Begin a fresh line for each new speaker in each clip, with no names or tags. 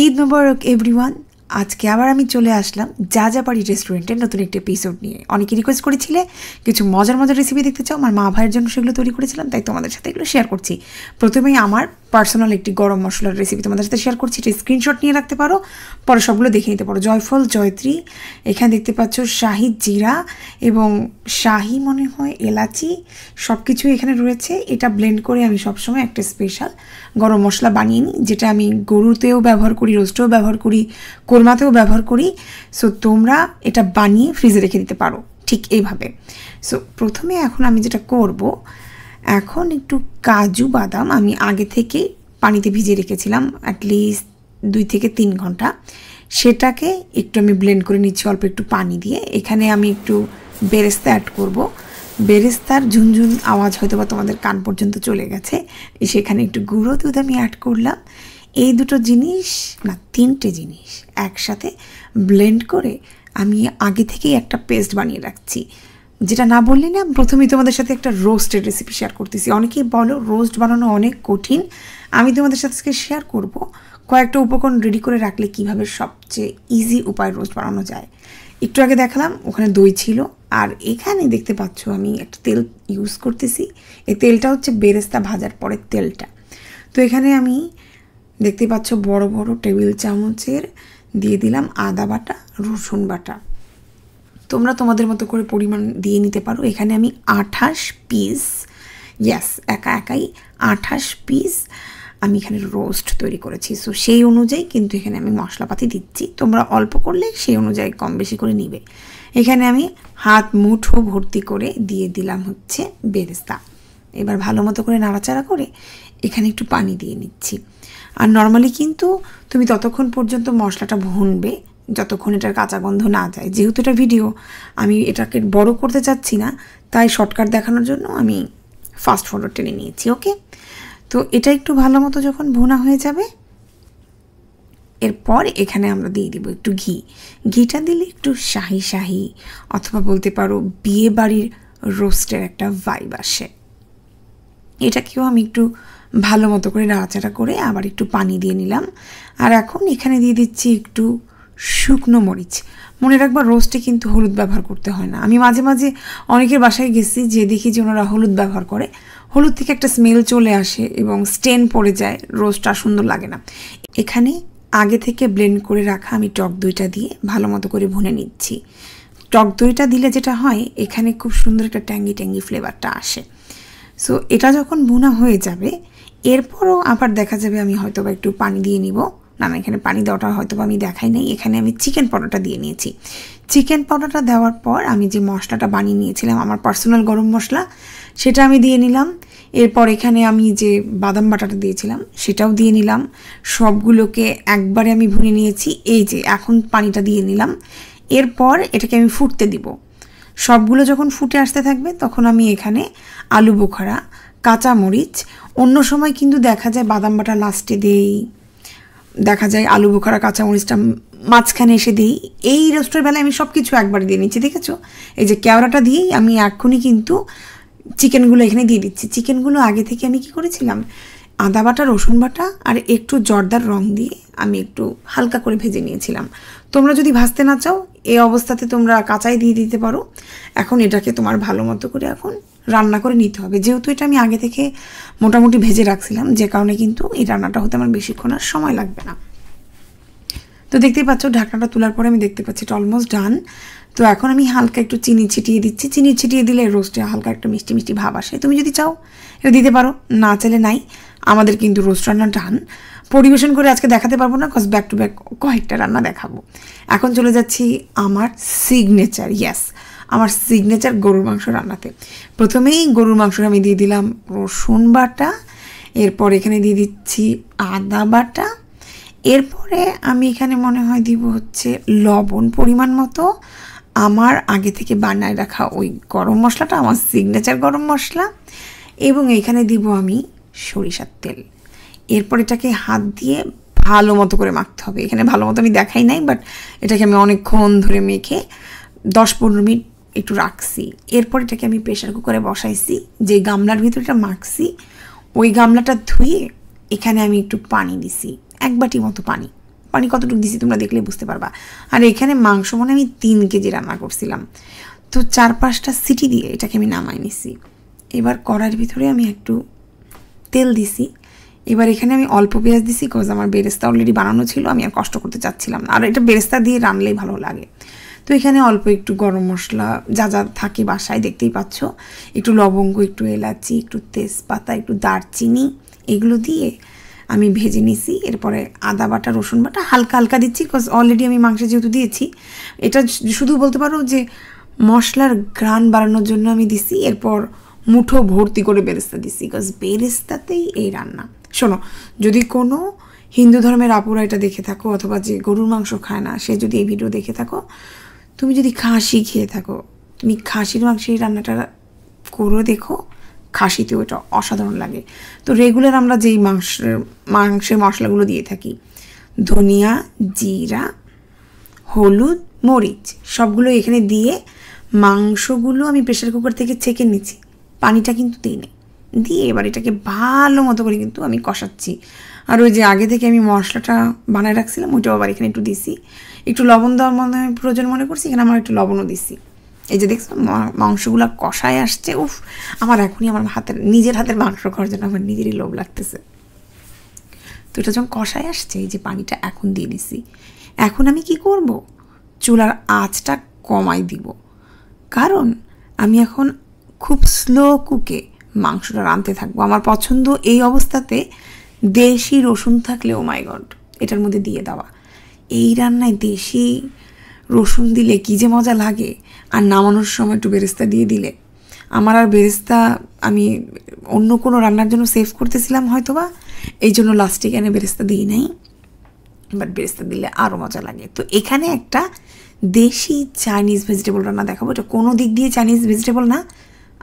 ঈদ মোবারক everyone. আজকে আবার আমি চলে আসলাম যাযাবাড়ি রেস্টুরেন্টের নতুন একটা এপিসোড নিয়ে। অনেকে রিকোয়েস্ট করেছিলে কিছু মজার মজার রেসিপি দেখতে চাও, আমার মা ভাইয়ের জন্য সেগুলো তৈরি করেছিলাম, তাই তোমাদের সাথে এগুলো শেয়ার করছি। প্রথমেই আমার পার্সোনাল একটি গরম মশলার রেসিপি তোমাদের সাথে শেয়ার করছি, এটা স্ক্রিনশট নিয়ে রাখতে পারো, পরে সবগুলো দেখে নিতে পারো। জয়ফল, জয়ত্রী, এখানে দেখতে পাচ্ছ শাহি জিরা এবং শাহি মনে হয় এলাচি, সব কিছুই এখানে রয়েছে। এটা ব্লেন্ড করে আমি সবসময় একটা স্পেশাল গরম মশলা বানিয়ে নিই, যেটা আমি গরুতেও ব্যবহার করি, রোস্টেও ব্যবহার করি, কোরমাতেও ব্যবহার করি। সো তোমরা এটা বানিয়ে ফ্রিজে রেখে দিতে পারো ঠিক এইভাবে। সো প্রথমে এখন আমি যেটা করব, এখন একটু কাজু বাদাম আমি আগে থেকে পানিতে ভিজিয়ে রেখেছিলাম অ্যাটলিস্ট 2 থেকে 3 ঘন্টা, সেটাকে একটু আমি ব্লেন্ড করে নিচ্ছি অল্প একটু পানি দিয়ে। এখানে আমি একটু বেরেস্তা অ্যাড করব। বেরেস্তার ঝুনঝুন আওয়াজ হয়তো বা তোমাদের কান পর্যন্ত চলে গেছে। সেখানে একটু গুঁড়ো দুধ আমি অ্যাড করলাম। এই দুটো জিনিস না 3টে জিনিস একসাথে ব্লেন্ড করে আমি আগে থেকেই একটা পেস্ট বানিয়ে রাখছি। যেটা না বললে না, প্রথমেই তোমাদের সাথে একটা রোস্টের রেসিপি শেয়ার করতেছি। অনেকেই বলো রোস্ট বানানো অনেক কঠিন, আমি তোমাদের সাথে শেয়ার করব কয়েকটা উপকরণ রেডি করে রাখলে কিভাবে সবচেয়ে ইজি উপায় রোস্ট বানানো যায়। একটু আগে দেখালাম ওখানে দই ছিল, আর এখানে দেখতে পাচ্ছ আমি একটা তেল ইউজ করতেছি। এই তেলটা হচ্ছে বেরেস্তা ভাজার পরের তেলটা। তো এখানে আমি দেখতে পাচ্ছ বড় বড় টেবিল চামচের দিয়ে দিলাম আদা বাটা, রসুন বাটা। তোমরা তোমাদের মতো করে পরিমাণ দিয়ে নিতে পারো। এখানে আমি 28 পিস, একাই 28 পিস আমি এখানে রোস্ট তৈরি করেছি। সো সেই অনুযায়ী কিন্তু এখানে আমি মশলাপাতি দিচ্ছি, তোমরা অল্প করলে সেই অনুযায়ী কম বেশি করে নিবে। এখানে আমি হাত মুঠো ভর্তি করে দিয়ে দিলাম হচ্ছে বেরেস্তা। এবার ভালো মতো করে নাড়াচাড়া করে এখানে একটু পানি দিয়ে নিচ্ছি। আর নর্মালি কিন্তু তুমি ততক্ষণ পর্যন্ত মশলাটা ভুনবে যতক্ষণ এটার কাঁচা গন্ধ না যায়। যেহেতু এটা ভিডিও, আমি এটাকে বড় করতে চাচ্ছি না, তাই শর্টকাট দেখানোর জন্য আমি ফাস্ট ফরওয়ার্ড টেনে নিয়েছি। ওকে, তো এটা একটু ভালো মতো যখন ভুনা হয়ে যাবে, এরপর এখানে আমরা দিয়ে দিব একটু ঘি। ঘিটা দিলে একটু শাহি শাহি অথবা বলতে পারো বিয়ে বাড়ির রোস্টের একটা ভাইব আসে। এটাকেও আমি একটু ভালো মতো করে নাড়াচাড়া করে আবার একটু পানি দিয়ে নিলাম। আর এখন এখানে দিয়ে দিচ্ছি একটু শুকনো মরিচ। মনে রাখবা রোস্টে কিন্তু হলুদ ব্যবহার করতে হয় না। আমি মাঝে মাঝে অনেকের বাসায় গেছি যে দেখি যে ওনারা হলুদ ব্যবহার করে, হলুদ থেকে একটা স্মেল চলে আসে এবং স্টেন পড়ে যায়, রোস্টটা সুন্দর লাগে না। এখানে আগে থেকে ব্লেন্ড করে রাখা আমি টক দইটা দিয়ে ভালো মতো করে ভুনে নিচ্ছি। টক দইটা দিলে যেটা হয়, এখানে খুব সুন্দর একটা ট্যাঙ্গি ট্যাঙ্গি ফ্লেভারটা আসে। সো এটা যখন ভুনা হয়ে যাবে, এরপরও আবার দেখা যাবে আমি হয়তো বা একটু পানি দিয়ে নিব। না, এখানে পানি দেওয়াটা হয়তো বা আমি দেখাই নাই। এখানে আমি চিকেন পাউডারটা দিয়ে নিয়েছি। চিকেন পাউডারটা দেওয়ার পর আমি যে মশলাটা বানিয়ে নিয়েছিলাম, আমার পার্সোনাল গরম মশলা, সেটা আমি দিয়ে নিলাম। এরপর এখানে আমি যে বাদাম বাটাটা দিয়েছিলাম সেটাও দিয়ে নিলাম। সবগুলোকে একবারে আমি ভুনে নিয়েছি। এই যে এখন পানিটা দিয়ে নিলাম। এরপর এটাকে আমি ফুটতে দিব। সবগুলো যখন ফুটে আসতে থাকবে তখন আমি এখানে আলু বোখারা, কাঁচামরিচ, অন্য সময় কিন্তু দেখা যায় বাদাম বাটা লাস্টে দেই, দেখা যায় আলু বোখারা কাঁচামরিচটা মাঝখানে এসে দিই। এই রোস্টের বেলায় আমি সব কিছু একবার দিয়ে নিচ্ছি। দেখেছো, এই যে কেওড়াটা দিয়েই আমি এখনই কিন্তু চিকেনগুলো এখানে দিয়ে দিচ্ছি। চিকেনগুলো আগে থেকে আমি কি করেছিলাম, আদা বাটা, রসুন বাটা আর একটু জর্দার রং দিয়ে আমি একটু হালকা করে ভেজে নিয়েছিলাম। তোমরা যদি ভাজতে না চাও, এই অবস্থাতে তোমরা কাঁচাই দিয়ে দিতে পারো। এখন এটাকে তোমার ভালো মতো করে এখন রান্না করে নিতে হবে। যেহেতু এটা আমি আগে থেকে মোটামুটি ভেজে রাখছিলাম, যে কারণে কিন্তু এই রান্নাটা হতে আমার বেশিক্ষণ আর সময় লাগবে না। তো দেখতেই পাচ্ছ ঢাকনাটা তোলার পরে আমি দেখতে পাচ্ছি এটা অলমোস্ট ডান। তো এখন আমি হালকা একটু চিনি ছিটিয়ে দিচ্ছি। চিনি ছিটিয়ে দিলে রোস্টে হালকা একটা মিষ্টি মিষ্টি ভাব আসে। তুমি যদি চাও এটা দিতে পারো, না চাইলে নাই। আমাদের কিন্তু রোস্ট রান্না ডান। পরিবেশন করে আজকে দেখাতে পারবো না, কজ ব্যাক টু ব্যাক কয়েকটা রান্না দেখাবো। এখন চলে যাচ্ছি আমার সিগনেচার, আমার সিগনেচার গরুর মাংস রান্নাতে। প্রথমেই গরুর মাংসটা আমি দিয়ে দিলাম রসুন বাটা, এরপর এখানে দিয়ে দিচ্ছি আদা বাটা, এরপরে আমি এখানে মনে হয় দিব হচ্ছে লবণ পরিমাণ মতো। আমার আগে থেকে বানায় রাখা ওই গরম মশলাটা, আমার সিগনেচার গরম মশলা, এবং এখানে দিব আমি সরিষার তেল। এরপর এটাকে হাত দিয়ে ভালো মতো করে মাখতে হবে। এখানে ভালো মতো আমি দেখাই নাই, বাট এটাকে আমি অনেকক্ষণ ধরে মেখে 10-15 মিনিট একটু রাখছি। এরপর এটাকে আমি প্রেশার কুকারে বসাইছি। যে গামলার ভিতরে এটা মাখছি, ওই গামলাটা ধুয়ে এখানে আমি একটু পানি দিছি, 1 বাটি মতো পানি। পানি কতটুকু দিছি তোমরা দেখলে বুঝতে পারবা। আর এখানে মাংস মনে আমি 3 কেজি রান্না করছিলাম। তো 4-5টা সিটি দিয়ে এটাকে আমি নামাই নিছি। এবার কড়াইয়ের ভিতরে আমি একটু তেল দিছি। এবার এখানে আমি অল্প পেঁয়াজ দিছি, বিকজ আমার বেরেস্তা অলরেডি বানানো ছিল, আমি আর কষ্ট করতে চাচ্ছিলাম না, আর এটা বেরেস্তা দিয়ে রানলেই ভালো লাগে। তো এখানে অল্প একটু গরম মশলা যা যা থাকে বাসায় দেখতেই পাচ্ছ, একটু লবঙ্গ, একটু এলাচি, একটু তেজপাতা, একটু দারচিনি, এগুলো দিয়ে আমি ভেজে নিছি। এরপরে আদা বাটা, রসুন বাটা হালকা হালকা দিচ্ছি, বিকজ অলরেডি আমি মাংসে যেহেতু দিয়েছি। এটা শুধু বলতে পারো যে মশলার ঘ্রাণ বাড়ানোর জন্য আমি দিছি। এরপর মুঠো ভর্তি করে বেরেস্তা দিছি, বিকজ বেরেস্তাতেই এই রান্না। শোনো, যদি কোনো হিন্দু ধর্মের আপুরা এটা দেখে থাকো, অথবা যে গরুর মাংস খায় না সে যদি এই ভিডিও দেখে থাকো, তুমি যদি খাসি খেয়ে থাকো, তুমি খাসির মাংসের এই রান্নাটা করে দেখো, খাসিতেও এটা অসাধারণ লাগে। তো রেগুলার আমরা যেই মাংসের মশলাগুলো দিয়ে থাকি, ধনিয়া, জিরা, হলুদ, মরিচ, সবগুলো এখানে দিয়ে মাংসগুলো আমি প্রেশার কুকার থেকে ছেঁকে নিচ্ছি, পানিটা কিন্তু দিই নি, দিয়ে এবার এটাকে ভালো মতো করে কিন্তু আমি কষাচ্ছি। আর ওই যে আগে থেকে আমি মশলাটা বানায় রাখছিলাম ওইটাও আবার এখানে একটু দিছি। একটু লবণ দেওয়ার মনে প্রয়োজন মনে করছি, এখানে আমার একটু লবণও দিছি। এই যে দেখছো মাংসগুলো কষায় আসছে, উফ, আমার এখনই আমার নিজের হাতের মাংস খাওয়ার জন্য আমার নিজেরই লোভ লাগতেছে। তো এটা যখন কষায় আসছে, এই যে পানিটা এখন দিয়ে দিছি। এখন আমি কি করব, চুলার আঁচটা কমাই দিব, কারণ আমি এখন খুব স্লো কুকে মাংসটা রাঁধতে থাকবো। আমার পছন্দ এই অবস্থাতে দেশি রসুন থাকলে, ও মাই গড, এটার মধ্যে দিয়ে দেওয়া। এই রান্নায় দেশি রসুন দিলে কী যে মজা লাগে। আর নামানোর সময় একটু বেরেস্তা দিয়ে দিলে, আমার আর বেরেস্তা আমি অন্য কোনো রান্নার জন্য সেভ করতেছিলাম হয়তোবা, এই জন্য লাস্টে এখানে বেরেস্তা দিই নাই, বাট বেরেস্তা দিলে আরও মজা লাগে। তো এখানে একটা দেশি চাইনিজ ভেজিটেবল রান্না দেখাবো। এটা কোনো দিক দিয়ে চাইনিজ ভেজিটেবল না,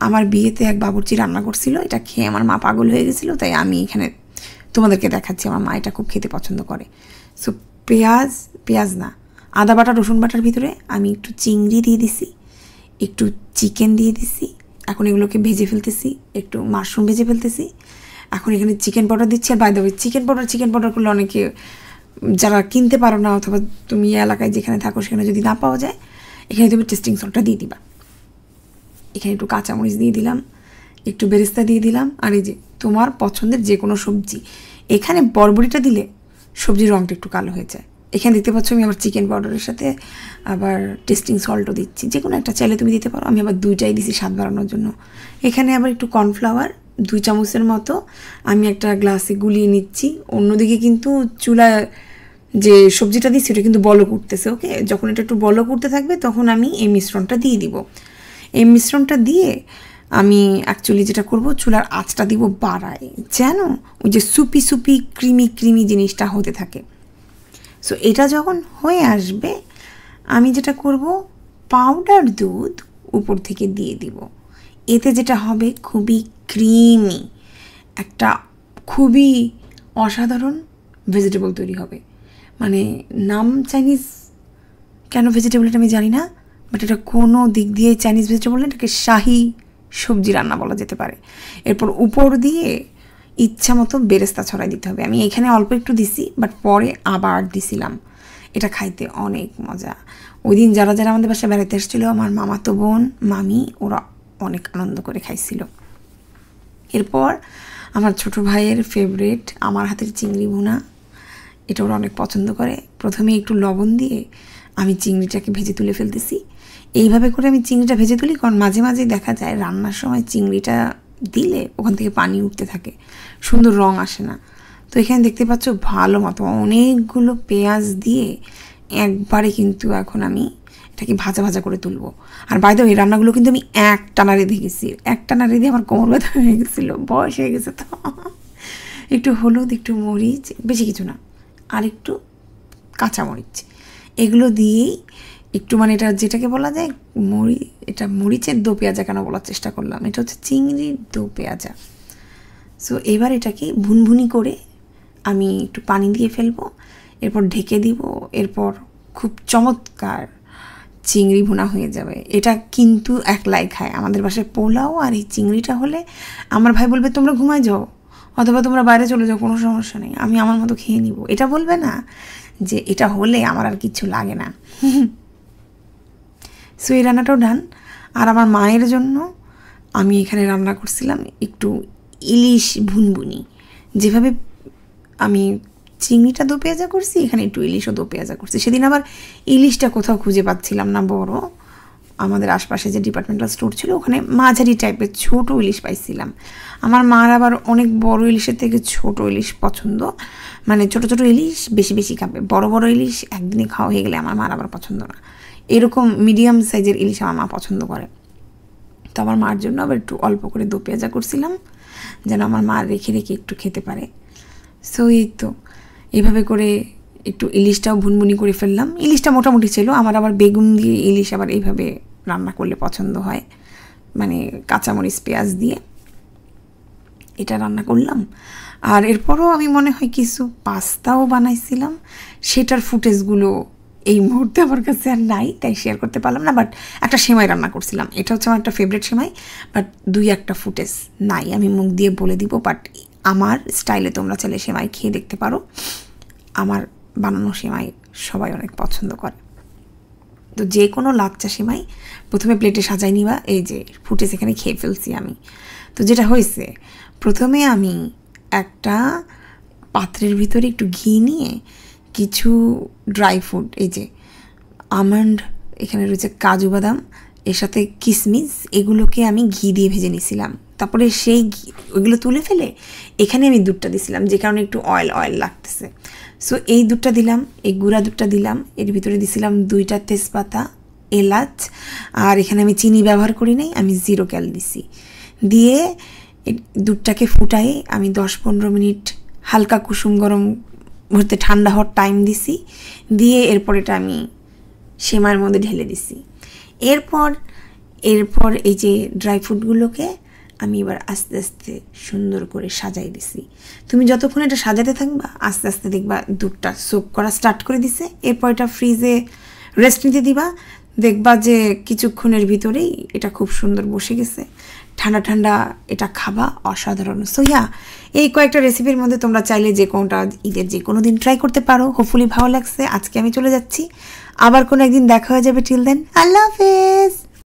আমার বিয়েতে এক বাবুর্চি রান্না করছিল, এটা খেয়ে আমার মা পাগল হয়ে গেছিলো, তাই আমি এখানে তোমাদেরকে দেখাচ্ছি। আমার মা এটা খুব খেতে পছন্দ করে। সো পেঁয়াজ না, আদা বাটা, রসুন বাটার ভিতরে আমি একটু চিংড়ি দিয়ে দিছি, একটু চিকেন দিয়ে দিছি। এখন এগুলোকে ভেজে ফেলতেছি, একটু মাশরুম ভেজে ফেলতেছি। এখন এখানে চিকেন পাউডার দিচ্ছি। আর by the way, chicken powder করলে অনেকে যারা কিনতে পারো না, অথবা তুমি এলাকায় যেখানে থাকো সেখানে যদি না পাওয়া যায়, এখানে তুমি টেস্টিং সল্টটা দিয়ে দিবা। এখানে একটু কাঁচামরিচ দিয়ে দিলাম, একটু বেরেস্তা দিয়ে দিলাম, আর এই যে তোমার পছন্দের যে কোনো সবজি। এখানে বরবটিটা দিলে সবজির রঙটা একটু কালো হয়ে যায়। এখানে দেখতে পাচ্ছ আমি আবার চিকেন পাউডারের সাথে আবার টেস্টিং সল্টও দিচ্ছি, যে কোনো একটা চাইলে তুমি দিতে পারো। আমি আবার 2টাই দিছি স্বাদ বাড়ানোর জন্য। এখানে আবার একটু কর্নফ্লাওয়ার 2 চামচের মতো আমি একটা গ্লাসে গুলিয়ে নিচ্ছি। অন্যদিকে কিন্তু চুলায় যে সবজিটা দিচ্ছি ওটা কিন্তু বলক উঠতেছে। ওকে, যখন এটা একটু বলক উঠতে থাকবে তখন আমি এই মিশ্রণটা দিয়ে দিব। এই মিশ্রণটা দিয়ে আমি অ্যাকচুয়ালি যেটা করব, চুলার আঁচটা দিব বাড়ায়, যেন ওই যে সুপি ক্রিমি জিনিসটা হতে থাকে। সো এটা যখন হয়ে আসবে, আমি যেটা করব, পাউডার দুধ উপর থেকে দিয়ে দিব। এতে যেটা হবে, খুবই ক্রিমি একটা খুবই অসাধারণ ভেজিটেবল তৈরি হবে। মানে নাম চাইনিজ কেন ভেজিটেবল এটা আমি জানি না, বাট এটা কোনো দিক দিয়ে চাইনিজ ভেজিটেবল না, এটাকে শাহি সবজি রান্না বলা যেতে পারে। এরপর উপর দিয়ে ইচ্ছা মতো বেরেস্তা ছড়াই দিতে হবে। আমি এখানে অল্প একটু দিছি, বাট পরে আবার দিছিলাম। এটা খাইতে অনেক মজা। ওই দিন যারা আমাদের বাসায় বেড়াতে এসেছিলো, আমার মামাতো বোন, মামি, ওরা অনেক আনন্দ করে খাইছিল। এরপর আমার ছোট ভাইয়ের ফেভারিট আমার হাতের চিংড়ি ভুনা, এটা ওরা অনেক পছন্দ করে। প্রথমে একটু লবণ দিয়ে আমি চিংড়িটাকে ভেজে তুলে ফেলতেছি। এইভাবে করে আমি চিংড়িটা ভেজে তুলি, কারণ মাঝে মাঝে দেখা যায় রান্নার সময় চিংড়িটা দিলে ওখান থেকে পানি উঠতে থাকে, সুন্দর রং আসে না। তো এখানে দেখতে পাচ্ছ ভালো মতো অনেকগুলো পেঁয়াজ দিয়ে একবারে কিন্তু এখন আমি এটাকে ভাজা করে তুলবো। আর বাই দ্য ওয়ে, এই রান্নাগুলো কিন্তু আমি একটানা রেঁধে গেছি, একটানা রেঁধে আমার কোমর ব্যথা হয়ে গেছিলো, বয়স হয়ে গেছে। তো একটু হলুদ, একটু মরিচ, বেশি কিছু না, আর একটু কাঁচামরিচ, এগুলো দিয়েই একটু, মানে এটা যেটাকে বলা যায় এটা মরিচের দো পেঁয়াজা কেন বলার চেষ্টা করলাম, এটা হচ্ছে চিংড়ির দো পেঁয়াজা। সো এবার এটাকে ভুনভুনি করে আমি একটু পানি দিয়ে ফেলবো, এরপর ঢেকে দিব। এরপর খুব চমৎকার চিংড়ি ভুনা হয়ে যাবে। এটা কিন্তু একলাই খায় আমাদের বাসায় পোলাও, আর এই চিংড়িটা হলে আমার ভাই বলবে তোমরা ঘুমায় যাও, অথবা তোমরা বাইরে চলে যাও, কোনো সমস্যা নেই, আমি আমার মতো খেয়ে নিব। এটা বলবে না যে এটা হলে আমার আর কিচ্ছু লাগে না। সো এই রান্নাটাও ডান। আর আমার মায়ের জন্য আমি এখানে রান্না করছিলাম একটু ইলিশ ভুনভুনি। যেভাবে আমি চিংড়িটা দো পেঁয়াজা করছি, এখানে একটু ইলিশও দো পেঁয়াজা করছি। সেদিন আবার ইলিশটা কোথাও খুঁজে পাচ্ছিলাম না বড়, আমাদের আশপাশে যে ডিপার্টমেন্টাল স্টোর ছিল ওখানে মাঝারি টাইপের ছোট ইলিশ পাইছিলাম। আমার মার আবার অনেক বড় ইলিশের থেকে ছোট ইলিশ পছন্দ, মানে ছোট ছোট ইলিশ বেশি বেশি খাবে, বড় বড় ইলিশ একদিনে খাওয়া হয়ে গেলে আমার মার আবার পছন্দ না। এরকম মিডিয়াম সাইজের ইলিশ আমার মা পছন্দ করে। তো আমার মার জন্য আবার একটু অল্প করে দো পেঁয়াজা করছিলাম যেন আমার মা রেখে রেখে একটু খেতে পারে। সো এই তো এইভাবে করে একটু ইলিশটাও ভুনভুনি করে ফেললাম। ইলিশটা মোটামুটি ছিল। আমার আবার বেগুন দিয়ে ইলিশ আবার এইভাবে রান্না করলে পছন্দ হয়, মানে কাঁচামরিচ পেঁয়াজ দিয়ে। এটা রান্না করলাম। আর এরপরও আমি মনে হয় কিছু পাস্তাও বানাইছিলাম, সেটার ফুটেজগুলো এই মুহূর্তে আমার কাছে আর নাই, তাই শেয়ার করতে পারলাম না। বাট একটা সেমাই রান্না করছিলাম, এটা হচ্ছে আমার একটা ফেভারিট সেমাই, বাট 2-1টা ফুটেজ নাই, আমি মুখ দিয়ে বলে দিব। বাট আমার স্টাইলে তোমরা চাইলে সেমাই খেয়ে দেখতে পারো। আমার বানানো সেমাই সবাই অনেক পছন্দ করে। তো যে কোনো লাচ্চা সেমাই প্রথমে প্লেটে সাজাই নিবা। এই যে ফুটেজ এখানে খেয়ে ফেলছি আমি। তো যেটা হয়েছে, প্রথমে আমি একটা পাত্রের ভিতরে একটু ঘি নিয়ে কিছু ড্রাই ফ্রুট, এই যে আমন্ড, এখানে রয়েছে কাজু বাদাম, এর সাথে কিশমিশ, এগুলোকে আমি ঘি দিয়ে ভেজে নিয়েছিলাম। তারপরে সেই ঘি ওইগুলো তুলে ফেলে এখানে আমি দুধটা দিয়েছিলাম, যে কারণে একটু অয়েল অয়েল লাগতেছে। সো এই দুধটা দিলাম, এই গুঁড়া দুধটা দিলাম, এর ভিতরে দিছিলাম 2টা তেজপাতা, এলাচ, আর এখানে আমি চিনি ব্যবহার করি নাই, আমি 0 ক্যাল দিছি। দিয়ে দুধটাকে ফুটাই আমি 10-15 মিনিট হালকা কুসুম গরম হতে ঠান্ডা হওয়ার টাইম দিছি। দিয়ে এরপর এটা আমি সেমাইয়ের মধ্যে ঢেলে দিছি। এরপর এই যে ড্রাই ফ্রুটগুলোকে আমি এবার আস্তে আস্তে সুন্দর করে সাজাই দিছি। তুমি যতক্ষণ এটা সাজাতে থাকবা আস্তে আস্তে দেখবা দুধটা সোক করা স্টার্ট করে দিছে। এরপর এটা ফ্রিজে রেস্ট নিতে দিবা, দেখবা যে কিছুক্ষণের ভিতরেই এটা খুব সুন্দর বসে গেছে। ঠান্ডা ঠান্ডা এটা খাবা, অসাধারণ। সো এই কয়েকটা রেসিপির মধ্যে তোমরা চাইলে যে কোনোটা ঈদের যে কোনো দিন ট্রাই করতে পারো। হোপফুলি ভালো লাগছে। আজকে আমি চলে যাচ্ছি, আবার কোনো একদিন দেখা হয়ে যাবে। টিল দেন, আল্লাহ হাফেজ।